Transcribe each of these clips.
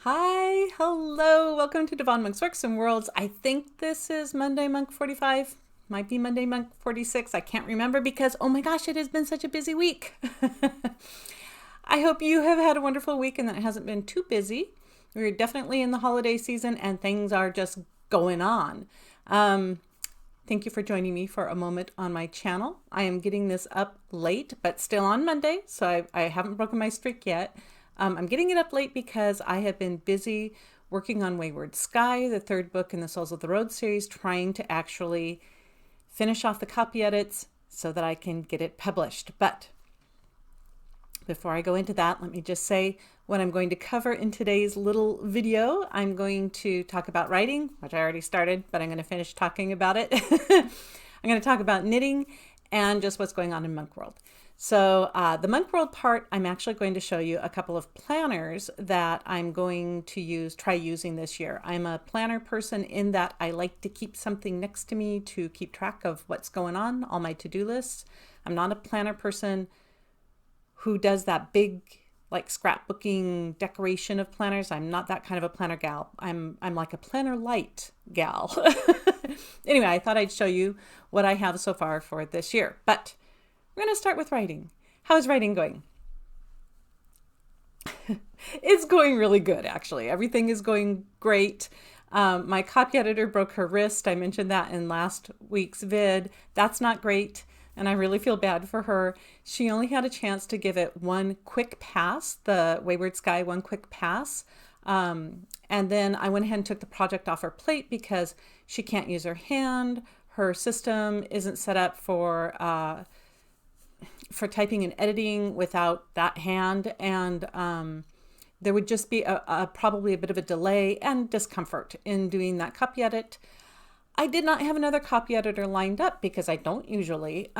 Hi, hello, welcome to Devon Monk's Works and Worlds. I think this is Monday Monk 45, might be Monday Monk 46. I can't remember because, oh my gosh, it has been such a busy week. I hope you have had a wonderful week and that it hasn't been too busy. We're definitely in the holiday season and things are just going on. Thank you for joining me for a moment on my channel. I am getting this up late, but still on Monday, so I haven't broken my streak yet. I'm getting it up late because I have been busy working on Wayward Sky, the third book in the Souls of the Road series, trying to actually finish off the copy edits so that I can get it published. But before I go into that, let me just say what I'm going to cover in today's little video. I'm going to talk about writing, which I already started, but I'm going to finish talking about it. I'm going to talk about knitting and just what's going on in Monkworld. So the Monkworld part, I'm actually going to show you a couple of planners that I'm going to try using this year. I'm a planner person in that I like to keep something next to me to keep track of what's going on, all my to-do lists. I'm not a planner person who does that big like scrapbooking decoration of planners. I'm not that kind of a planner gal. I'm like a planner light gal. Anyway, I thought I'd show you what I have so far for this year. But we're going to start with writing. How is writing going? It's going really good, actually. Everything is going great. My copy editor broke her wrist. I mentioned that in last week's vid. That's not great, and I really feel bad for her. She only had a chance to give it one quick pass, the Wayward Sky one quick pass. And then I went ahead and took the project off her plate because she can't use her hand. Her system isn't set up for typing and editing without that hand, and there would just be probably a bit of a delay and discomfort in doing that copy edit. I did not have another copy editor lined up because I don't usually,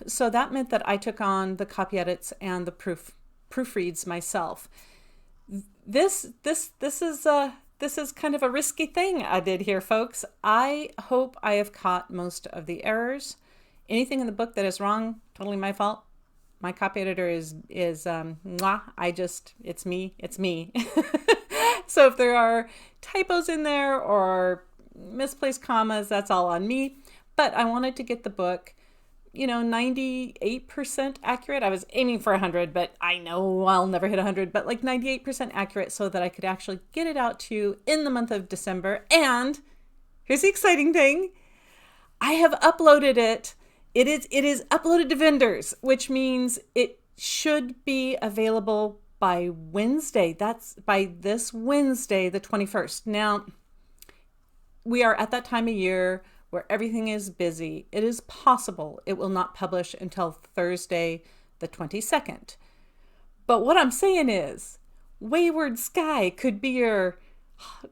so that meant that I took on the copy edits and the proofreads myself. This is kind of a risky thing I did here, folks. I hope I have caught most of the errors. Anything in the book that is wrong, totally my fault. My copy editor is mwah, it's me. So if there are typos in there or misplaced commas, that's all on me. But I wanted to get the book, 98% accurate. I was aiming for 100, but I know I'll never hit 100, but like 98% accurate so that I could actually get it out to you in the month of December. And here's the exciting thing. I have uploaded it. It is uploaded to vendors, which means it should be available by Wednesday. That's by this Wednesday, the 21st. Now, we are at that time of year where everything is busy. It is possible it will not publish until Thursday, the 22nd. But what I'm saying is, Wayward Sky could be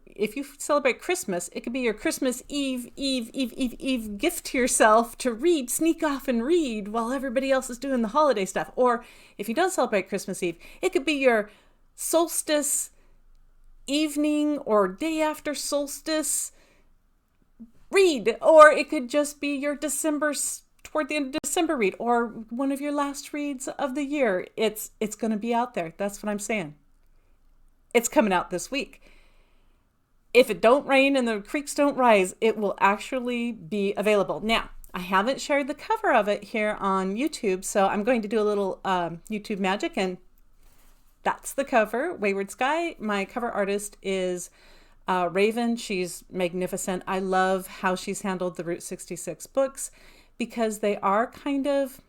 if you celebrate Christmas, it could be your Christmas Eve gift to yourself to read, sneak off and read while everybody else is doing the holiday stuff. Or if you don't celebrate Christmas Eve, it could be your solstice evening or day after solstice read. Or it could just be your toward the end of December read, or one of your last reads of the year. It's going to be out there. That's what I'm saying. It's coming out this week. If it don't rain and the creeks don't rise, it will actually be available. Now, I haven't shared the cover of it here on YouTube, so I'm going to do a little YouTube magic, and that's the cover, Wayward Sky. My cover artist is Raven. She's magnificent. I love how she's handled the Route 66 books because they are kind of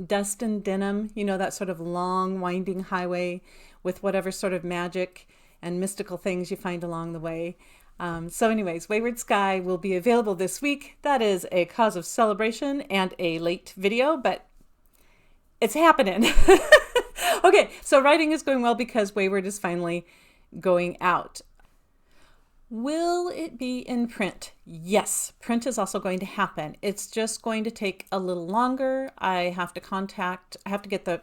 dust and denim, that sort of long winding highway with whatever sort of magic and mystical things you find along the way. So anyways, Wayward Sky will be available this week. That is a cause of celebration and a late video, but it's happening. Okay, so writing is going well because Wayward is finally going out. Will it be in print? Yes, print is also going to happen. It's just going to take a little longer. I have to get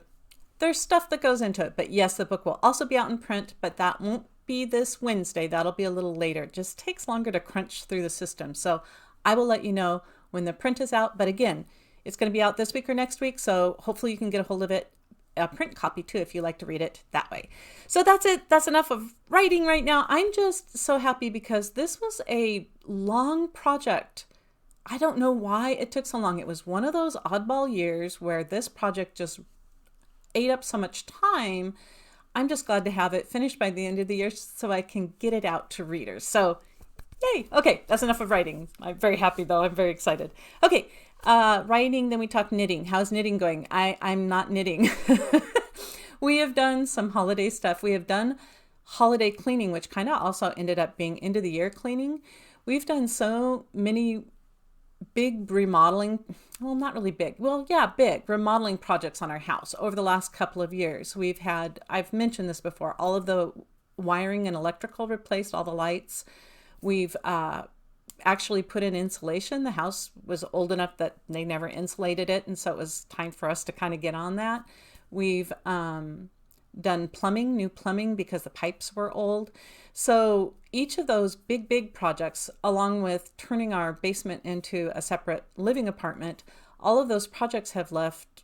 there's stuff that goes into it, but yes, the book will also be out in print, but that won't be this Wednesday. That'll be a little later. It just takes longer to crunch through the system. So I will let you know when the print is out, but again, it's going to be out this week or next week, so hopefully you can get a hold of it a print copy too if you like to read it that way. So that's it. That's enough of writing right now. I'm just so happy because this was a long project. I don't know why it took so long. It was one of those oddball years where this project just ate up so much time. I'm just glad to have it finished by the end of the year so I can get it out to readers. So yay. Okay, that's enough of writing. I'm very happy though. I'm very excited. Okay, writing, then we talk knitting. How's knitting going? I'm not knitting. We have done some holiday stuff. We have done holiday cleaning, which kind of also ended up being end of the year cleaning. We've done so many big remodeling, well, not really big. Well, yeah, big remodeling projects on our house over the last couple of years. I've mentioned this before, all of the wiring and electrical replaced, all the lights. We've actually put in insulation. The house was old enough that they never insulated it, and so it was time for us to kind of get on that. We've done plumbing, new plumbing, because the pipes were old. So each of those big projects, along with turning our basement into a separate living apartment, all of those projects have left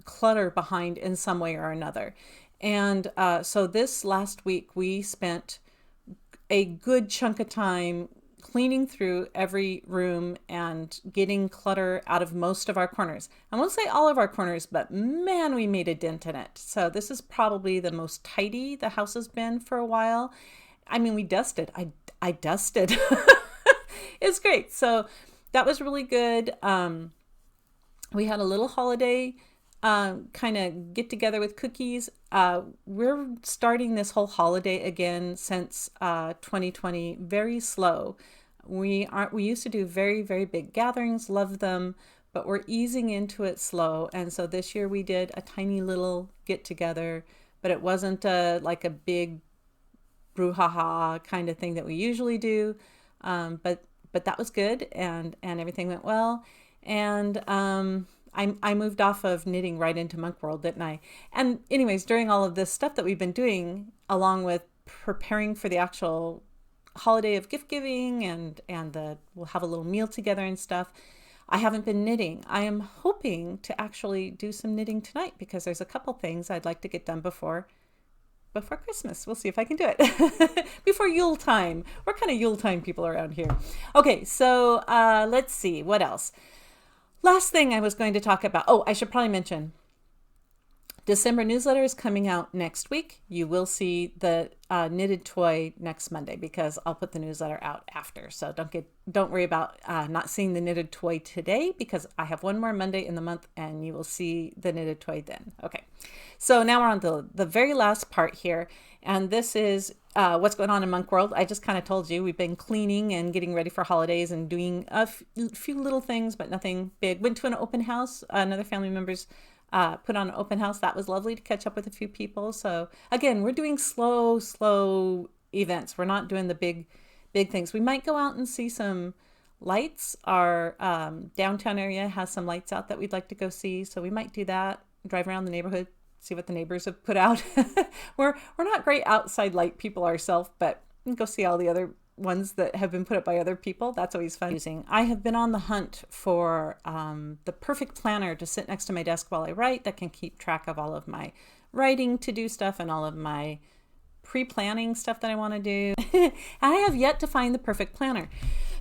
clutter behind in some way or another. And so this last week, we spent a good chunk of time cleaning through every room and getting clutter out of most of our corners. I won't say all of our corners, but man, we made a dent in it. So this is probably the most tidy the house has been for a while. I mean, we dusted. I dusted. It's great. So that was really good. We had a little holiday kind of get together with cookies. We're starting this whole holiday again since 2020, very slow. We used to do very big gatherings, love them, but we're easing into it slow. And so this year we did a tiny little get together, but it wasn't like a big brouhaha kind of thing that we usually do. But that was good, and everything went well. And I moved off of knitting right into Monkworld, didn't I? And anyways, during all of this stuff that we've been doing, along with preparing for the actual holiday of gift giving and we'll have a little meal together and stuff, I haven't been knitting. I am hoping to actually do some knitting tonight because there's a couple things I'd like to get done before Christmas. We'll see if I can do it. Before Yule time. We're kind of Yule time people around here. Okay, so let's see. What else? Last thing I was going to talk about. Oh, I should probably mention December newsletter is coming out next week. You will see the knitted toy next Monday because I'll put the newsletter out after. So don't worry about not seeing the knitted toy today because I have one more Monday in the month and you will see the knitted toy then. Okay. So now we're on the very last part here. And this is what's going on in Monkworld. I just kind of told you we've been cleaning and getting ready for holidays and doing a few little things, but nothing big. Went to an open house. Another family member's put on an open house. That was lovely to catch up with a few people. So again, we're doing slow events. We're not doing the big things. We might go out and see some lights. Our downtown area has some lights out that we'd like to go see. So we might do that, drive around the neighborhood, see what the neighbors have put out. We're not great outside light people ourselves, but we can go see all the other ones that have been put up by other people. That's always fun. I have been on the hunt for the perfect planner to sit next to my desk while I write that can keep track of all of my writing to do stuff and all of my pre-planning stuff that I want to do. I have yet to find the perfect planner.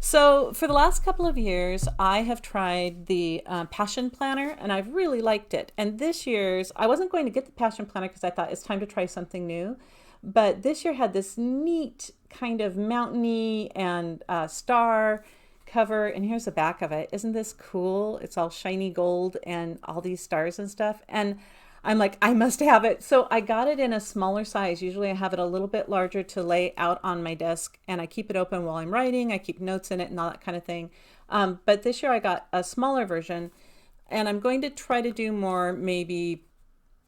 So for the last couple of years, I have tried the Passion Planner and I've really liked it. And this year's, I wasn't going to get the Passion Planner because I thought it's time to try something new. But this year had this neat kind of mountainy and star cover. And here's the back of it. Isn't this cool? It's all shiny gold and all these stars and stuff. And I'm like, I must have it. So I got it in a smaller size. Usually I have it a little bit larger to lay out on my desk and I keep it open while I'm writing. I keep notes in it and all that kind of thing. But this year I got a smaller version and I'm going to try to do more, maybe,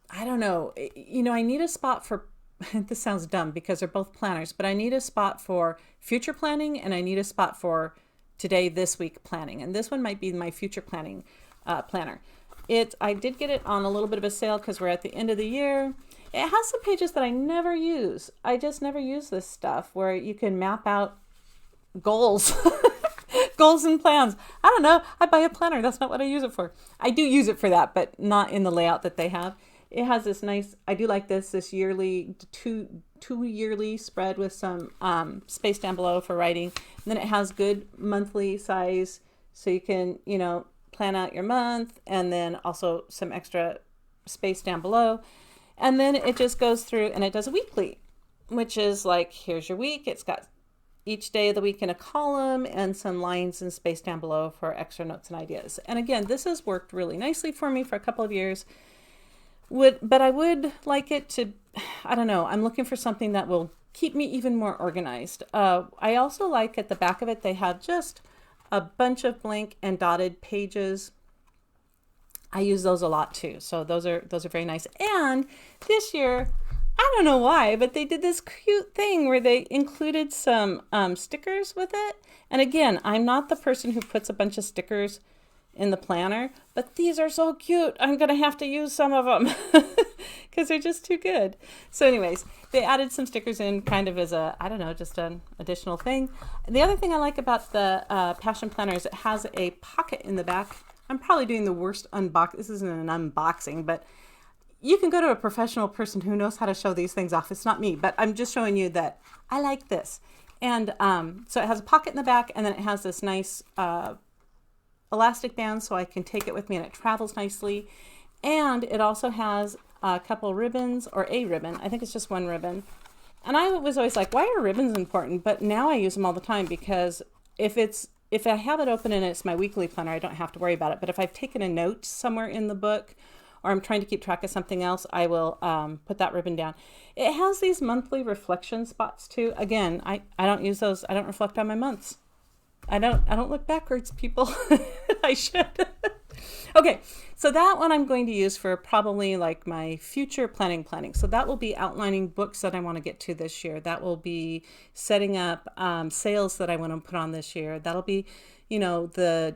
I don't know, I need a spot for, this sounds dumb because they're both planners, but I need a spot for future planning and I need a spot for today, this week planning. And this one might be my future planning planner. I did get it on a little bit of a sale because we're at the end of the year. It has some pages that I never use. I just never use this stuff where you can map out goals, goals and plans. I don't know. I buy a planner. That's not what I use it for. I do use it for that, but not in the layout that they have. It has this nice, I do like this yearly, two yearly spread with some space down below for writing. And then it has good monthly size, so you can, you know, plan out your month, and then also some extra space down below. And then it just goes through and it does a weekly, which is like, here's your week. It's got each day of the week in a column and some lines and space down below for extra notes and ideas. And again, this has worked really nicely for me for a couple of years. But I would like it to, I don't know, I'm looking for something that will keep me even more organized. I also like at the back of it, they have just a bunch of blank and dotted pages. I use those a lot too. So those are very nice. And this year, I don't know why, but they did this cute thing where they included some stickers with it. And again, I'm not the person who puts a bunch of stickers in the planner, but these are so cute. I'm gonna have to use some of them because they're just too good. So anyways, they added some stickers in kind of as a, I don't know, just an additional thing. And the other thing I like about the Passion Planner is it has a pocket in the back. I'm probably doing the worst this isn't an unboxing, but you can go to a professional person who knows how to show these things off. It's not me, but I'm just showing you that I like this. And so it has a pocket in the back, and then it has this nice elastic band so I can take it with me and it travels nicely. And it also has a couple ribbons, or a ribbon. I think it's just one ribbon. And I was always like, why are ribbons important? But now I use them all the time, because if I have it open and it's my weekly planner, I don't have to worry about it. But if I've taken a note somewhere in the book, or I'm trying to keep track of something else, I will put that ribbon down. It has these monthly reflection spots too. Again, I don't use those. I don't reflect on my months. I don't look backwards, people. I should. Okay, so that one I'm going to use for probably like my future planning. So that will be outlining books that I want to get to this year. That will be setting up sales that I want to put on this year. That'll be, you know, the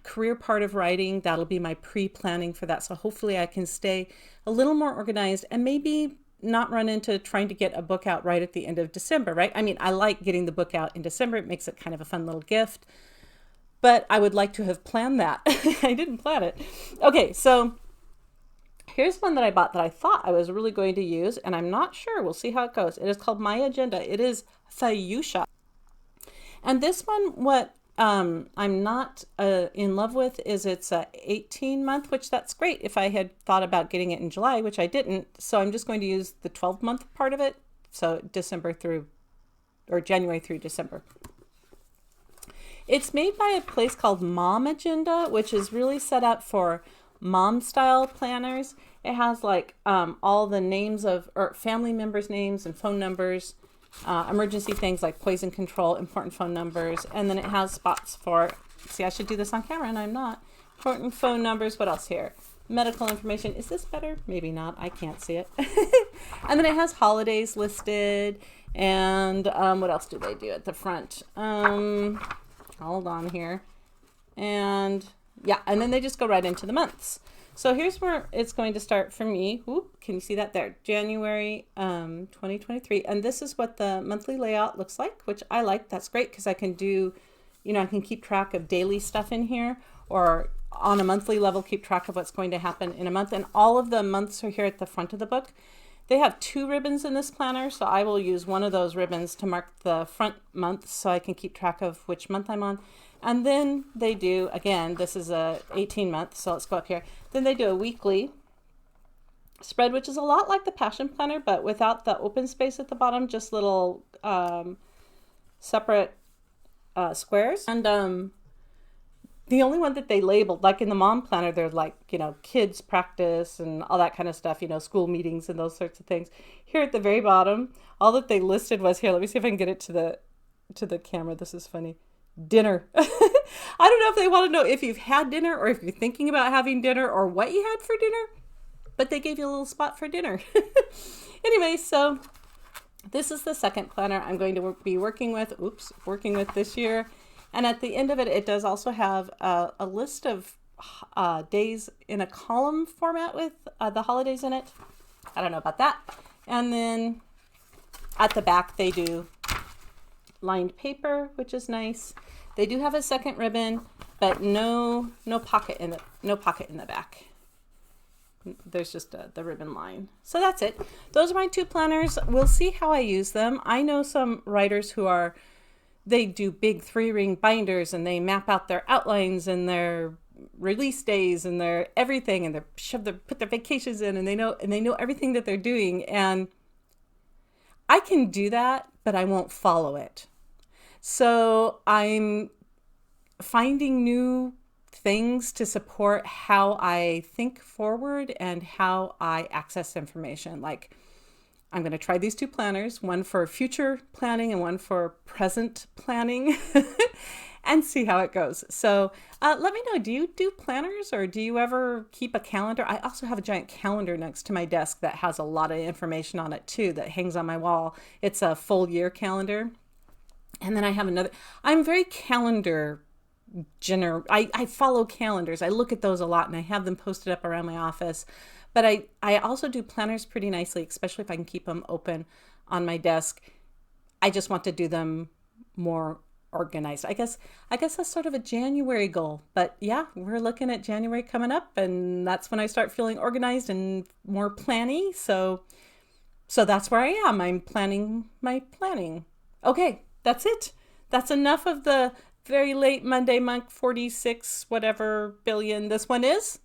career part of writing. That'll be my pre-planning for that. So hopefully I can stay a little more organized and maybe not run into trying to get a book out right at the end of December, right? I mean, I like getting the book out in December. It makes it kind of a fun little gift, but I would like to have planned that. I didn't plan it. Okay, so here's one that I bought that I thought I was really going to use, and I'm not sure. We'll see how it goes. It is called My Agenda. It is fuchsia. And this one, what I'm not in love with is it's a 18-month, which that's great if I had thought about getting it in July, which I didn't. So I'm just going to use the 12-month part of it. So January through December. It's made by a place called Mom Agenda, which is really set up for mom style planners. It has like all the names of, or family members' names and phone numbers, emergency things like poison control, important phone numbers, and then it has spots for, see, I should do this on camera and I'm not, important phone numbers. What else here? Medical information. Is this better? Maybe not. I can't see it. And then it has holidays listed, and what else do they do at the front? Hold on here. And yeah, and then they just go right into the months. So here's where it's going to start for me. Ooh, can you see that there? January 2023. And this is what the monthly layout looks like, which I like. That's great because I can do, you know, I can keep track of daily stuff in here, or on a monthly level, keep track of what's going to happen in a month. And all of the months are here at the front of the book. They have 2 ribbons in this planner, so I will use one of those ribbons to mark the front month so I can keep track of which month I'm on. And then they do, again, this is a 18-month, so let's go up here. Then they do a weekly spread, which is a lot like the Passion Planner, but without the open space at the bottom, just little separate squares. And the only one that they labeled, like in the Mom Planner, they're like, you know, kids practice and all that kind of stuff, you know, school meetings and those sorts of things. Here at the very bottom, all that they listed was, here, let me see if I can get it to the camera. This is funny. Dinner. I don't know if they want to know if you've had dinner or if you're thinking about having dinner or what you had for dinner, but they gave you a little spot for dinner. Anyway, so this is the second planner I'm going to be working with this year. And at the end of it, it does also have a list of days in a column format with the holidays in it. I don't know about that. And then at the back, they do lined paper, which is nice. They do have a second ribbon, but no pocket in the back. there's just the ribbon line. So that's it. Those are my 2 planners. We'll see how I use them. I know some writers who they do big 3-ring binders and they map out their outlines and their release days and their everything, and put their vacations in, and they know everything that they're doing. And I can do that, but I won't follow it. So I'm finding new things to support how I think forward and how I access information. Like, I'm going to try these 2 planners, one for future planning and one for present planning, and see how it goes. So let me know, do you do planners, or do you ever keep a calendar? I also have a giant calendar next to my desk that has a lot of information on it too, that hangs on my wall. It's a full year calendar. And then I have another, I'm very calendar I follow calendars. I look at those a lot, and I have them posted up around my office. But I also do planners pretty nicely, especially if I can keep them open on my desk. I just want to do them more organized. I guess that's sort of a January goal. But yeah, we're looking at January coming up, and that's when I start feeling organized and more planny. So that's where I am. I'm planning my planning. Okay, that's it. That's enough of the very late Monday, month 46, whatever billion this one is.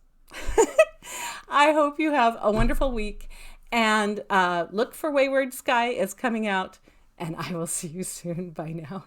I hope you have a wonderful week, and look for Wayward Sky. It's coming out, and I will see you soon. Bye now.